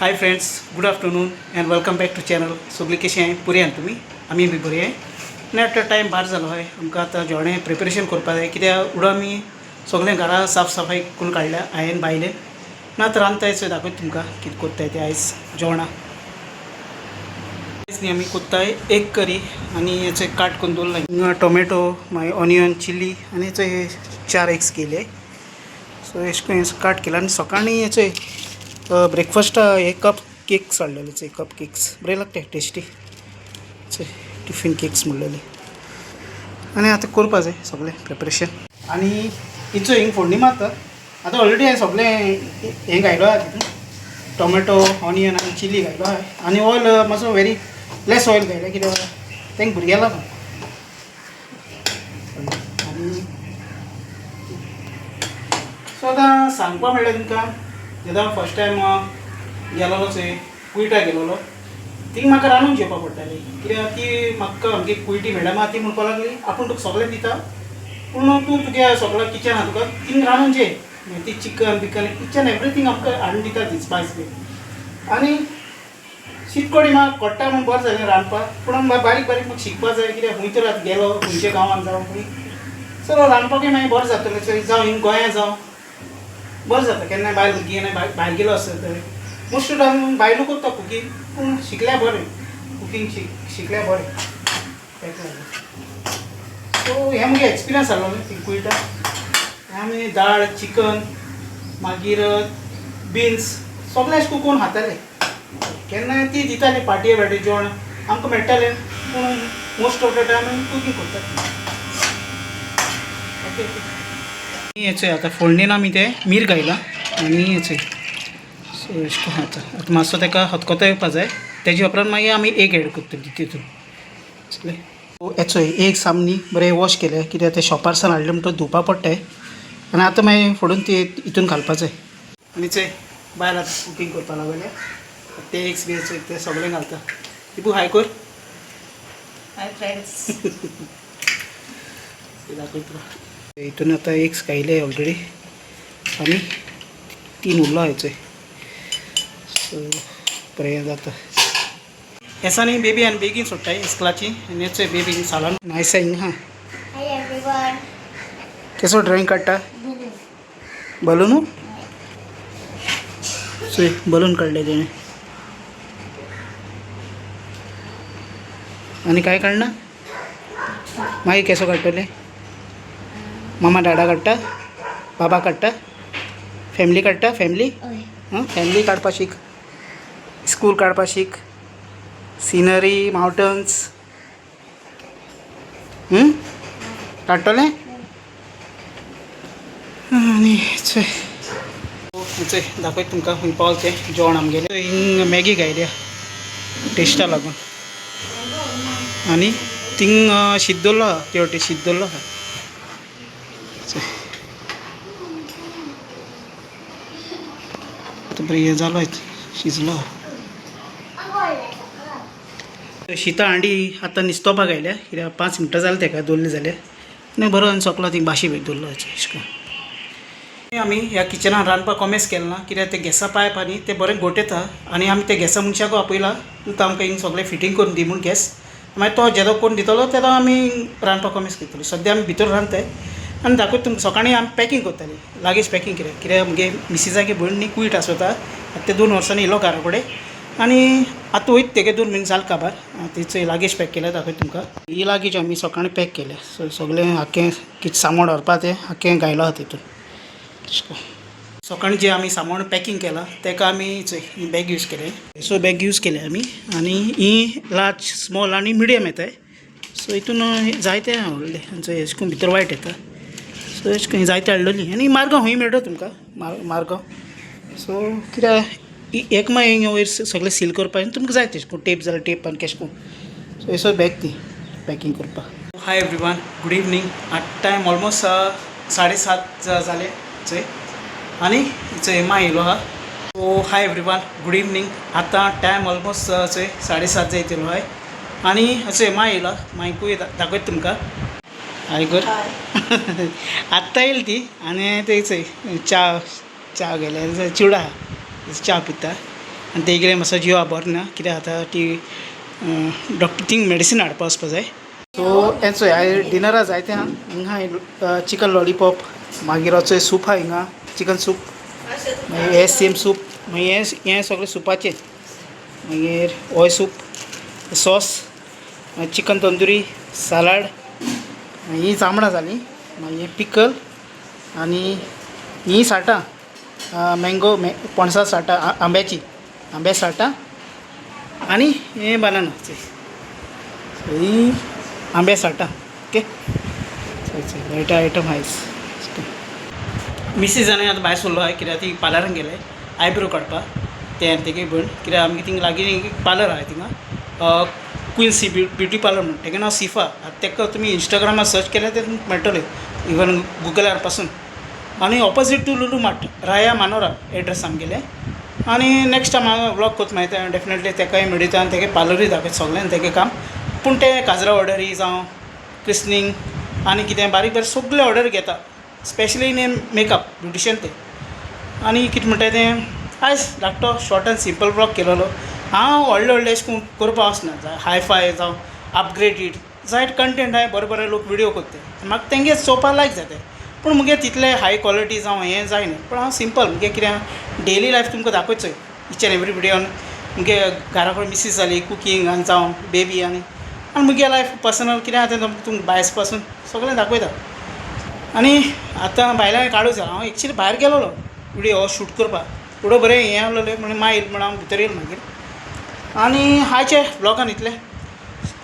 High friends, good afternoon and welcome back to channel. सगळी कशी आहे? पुरी आहे तुम्ही? आम्ही बी बरी आहे. आणि आता टायम भार झालो आहे. आमकां आतां जेवणे प्रिपरेशन करपा जाय. कित्याक उडो आमी सगळें घरा साफ सफाई करून काडल्या हांवें बायलेन. ना तर रांदताय दाखयता तुमकां कितें कोत्ताय तें आयज जेवणां. आयज न्ही आमी कोत्ताय एग करी आनी हेचे काट करून दवरला. टोमॅटो मागीर ऑनियन चिली आनी हेचे 4 एग्स केले. सो हें काट केला आनी सकाळीं हेचे ब्रेकफास्ट एक कप केक्स हाडलेले. कप केक्स बरे लागते टेस्टी. टिफिन केक्स म्हणलेले आनी आतां करपा जाय सगळें प्रिपरेशन. आनी हिचो हिंग फोडणी मारता. आतां ऑलरेडी हांवें सगळें हें घायलो आहा तितून. टोमॅटो ऑनियन आनी चिली घायलो आहा आनी ऑयल मातसो व्हेरी लेस ऑयल घायला कित्याक तेंकां भुरग्यां लागून. आनी सो आतां सांगपा म्हणल्यार तुमकां जेन्ना फर्स्ट टायम गेलोलो थंय कुयटा गेलोलो थिंग म्हाका रांदून जेवपा पडटाली. कित्याक ती म्हाका आमगे कुयटी मॅडमा ती म्हणपा लागली आपूण तुका सगळें दिता पूण तूं तुगे सगळो किचन आहा तुका थिंग रांदून जेय. ती चिकन बिकन इच एंड एवरीथींग आमकां हाडून दिता ती स्पायस बी. आनी शीत कडी म्हाका कोट्टा म्हूण बरें जालें रांदपाक. पूण बारीक बारीक म्हाका शिकपा जाय कित्याक खंय तर आतां गेलो खंयच्या गांवांत जावं खंय सो रांदपाकूय मागीर बरें जातलें. जावं हिंग गोंयां जावं बरें जाता. केन्नाय भायर गेलो भायर गेलो आसता तर मोस्ट टायम बायलो करता कुकींग. पूण शिकल्या बरें कुकींग शिकल्या बरें ताका लागून. सो हें म्हगे एक्सपिरियन्स जालो न्ही थिंग कुयटा. आमी दाळ चिकन मागीर बिन्स सगळें अशें करून खाताले. केन्नाय ती दिताली पार्टये भाटे जेवण आमकां मेळटालें पूण मोस्ट ऑफ द टायम आमी कुकींग करता. ओके हेचे आतां फोडणेन आमी ते मीर घायला आनी हेचे सो अशें करून आतां मातसो ताका खतखतो येवपा जाय. तेजे उपरांत मागीर आमी एग एड करतली तितून. हेचो एग सामनी बरें वॉश केले कित्याक ते शॉपारसान हाडले म्हणटच धुवपा पडटाय. आनी आतां मागीर फोडून ती हितून घालपा जाय. आनी ते बायल आतां कुकींग करपा लागले. ते एग्स बी ते सगळें घालता. तिपू हाय कर. Hi friends. दाखयता हितून आतां एग्स घायले ऑलरेडी आनी 3 उरलो हेचो. सो बरें जाता. हेसांनी बेबी आनी बेगीन सोडटाय इस्कलाची आनी हेचो बेबी सालान नायसा हिंग हा. Hi everyone. केसो ड्रॉइंग काडटा? बलून सो बलून काडले तेणे. आनी काय काडना मागीर केसो काडटले? मामा डाडा काडटा? बाबा काडटा? फॅमिली काडटा? फॅमिली फॅमिली काडपा शीक. स्कूल काडपा शीक. सिनरी माउंटन्स काडटलें. आनी चोय दाखयता तुमकां खंय पावल तें जेवण आमगेलें. हिंग मॅगी घायल्या टेस्टा लागून आनी थिंग शीत दवरलो आहा तेवटे शीत दवरलो आहा. बरें हें जालो शिजलो. शीता हांडी आतां न्हिस्तोवपाक घायल्या कित्याक 5 मिनटां जालें ताका दवरली जाल्यार. आनी बरो आनी सोंपलो थिंग भाशी बी दवरलो अशें करून. आमी ह्या किचनान रांदपाक कॉमेस केलें ना कित्याक ते गॅसा पायप आनी ते बरें गोटेता आनी आमी ते गॅसा मनशाक आपयला तूं आमकां हिंग सगळें फिटींग करून दी म्हूण गॅस. मागीर तो जेदो कोण दितलो तेदो आमी रांदपाक कॉमेस करतली. सद्या आमी भितर रांदताय आनी दाखयता तुमकां. सकाळीं आमी पॅकींग करतालीं लागींच पॅकींग कित्याक म्हगे मिसिसागे भयण न्ही कुयट आसता. ते 2 वर्सांनी येयलो घरा कडेन आनी आतां वयता तेगे 2 म्हयने जाले काबार. तेचो लागीच पॅक केल्या दाखयता तुमकां. ही लागीच आमी सकाळीं पॅक केल्या. सो सगळें आख्खें कितें सामान व्हरपा तें आख्खें घायलो आहा तितून. सकाळीं जें आमी सामान पॅकींग केलां तेका आमी ही बॅग यूज केले. सो बॅग यूज केले आमी आनी ही लार्ज स्मॉल आनी मिडियम येताय. सो हितून जायते व्हडले अशें करून भितर वायट येता. सो अशें करून जायते हाडलेली आनी मारगांव खंय मेळटा तुमकां मारगांव. सो कित्याक एक मागीर वयर सगळें सील करपाक तुमकां जाय तेशें करून टेप जाल्यार टेप आनी केश करून. सो हेसो बॅग ती पॅकींग करपाक. Hi everyone, good evening. आतां टायम ऑलमोस्ट 7:30 जाले चोय आनी चोय मा येयलो आहा. So hi everyone, good evening. आतां टायम ऑलमोस्ट चोय 7:30 जायतलो आहाय आनी चोय मा येयला. मागीर दाखयता तुमकां. हाय कर. आत्तां येयली ती आनी ते चोय च्या गेले चिवडा च्या पिता आनी तेगेले मातसो जिवा बरो ना कित्याक आतां ती डॉक्टर थिंग मेडिसीन हाडपा वचपा जाय सो हें चोय हांवें डिनरा जायतें आहा हिंगा हांवें चिकन लॉलिपॉप मागीर हो चोय सूप आहा हिंगा चिकन सूप मागीर हे सेम सूप मागीर हें सगळें सुपाचें मागीर हो soup sauce chicken tandoori salad ही जांबळां जालीं मागीर पिकल आनी ही साठां मँगो पणसा साठां आंब्या साठां आनी हें बनाना ही आंब्या साठां ओके मेळटा आयटम आयज मिसीस जाणें आतां भायर सरलो आहाय कित्याक ती पार्लरान गेले आयब्रो काडपाक ते तेगे भयण कित्याक आमगे थिंग लागीं पार्लर आहाय थिंगा क्विन्सी ब्युटी पार्लर म्हणून तेगे नांव सिफा तेका तुमी इंस्टाग्रामार सर्च केल्यार ते तुमकां मेळटलें इवन गुगलार पासून आनी ऑपोजीट टू लुलू मार्ट राया मानोरा एड्रेस आमगेलें आनी नेक्स्ट टायम हांव व्लॉग कोत मागीर डेफिनेटली तेकाय मेळयता आनी तेगे पार्लरूय दाखयता सगळ्यांक तेगे काम पूण ते काजरा ऑर्डरी जावं क्रिस्निंग आनी कितें बारीक बारीक सगळे ऑर्डर घेता स्पेशली इन मेकअप ब्युटिशियन ते आनी कितें म्हणटाय तें आयज धाकटो शॉर्ट एंड सिंपल व्लॉग केलोलो हांव व्हडले अशें करून करपा वचना हायफाय जावं अपग्रेडेड जायत कंटेंट हाय बरे बरे लोक विडियो कोत्ताय म्हाका तेंगे चोवपा लायक जाताय पूण मुगे तितलें हाय क्वॉलिटी जावं हें जायना पूण हांव सिंपल मुगे कितें डेली लायफ तुमकां दाखयचोय इच एंड एवरी विडियोन मुगे घरा कडेन मिसीस जाली कुकींग आनी जावं बेबी आनी मुगे लायफ पर्सनल कितें आहा तें तुमकां भायस पासून सगळें दाखयता आनी आतां भायल्यान काडूं जाला हांव एक्चुली भायर गेलोलो विडियो शूट करपाक फुडें बरें हें आहलें म्हणून मागीर म्हणून हांव भितर येयलो मागीर आनी हायचे ब्लॉगान इतलें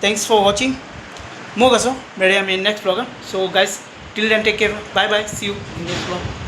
थँक्स फॉर वॉचिंग मोग असो मेळया आमी नेक्स्ट ब्लॉगान so guys till then take care bye bye see you in next blog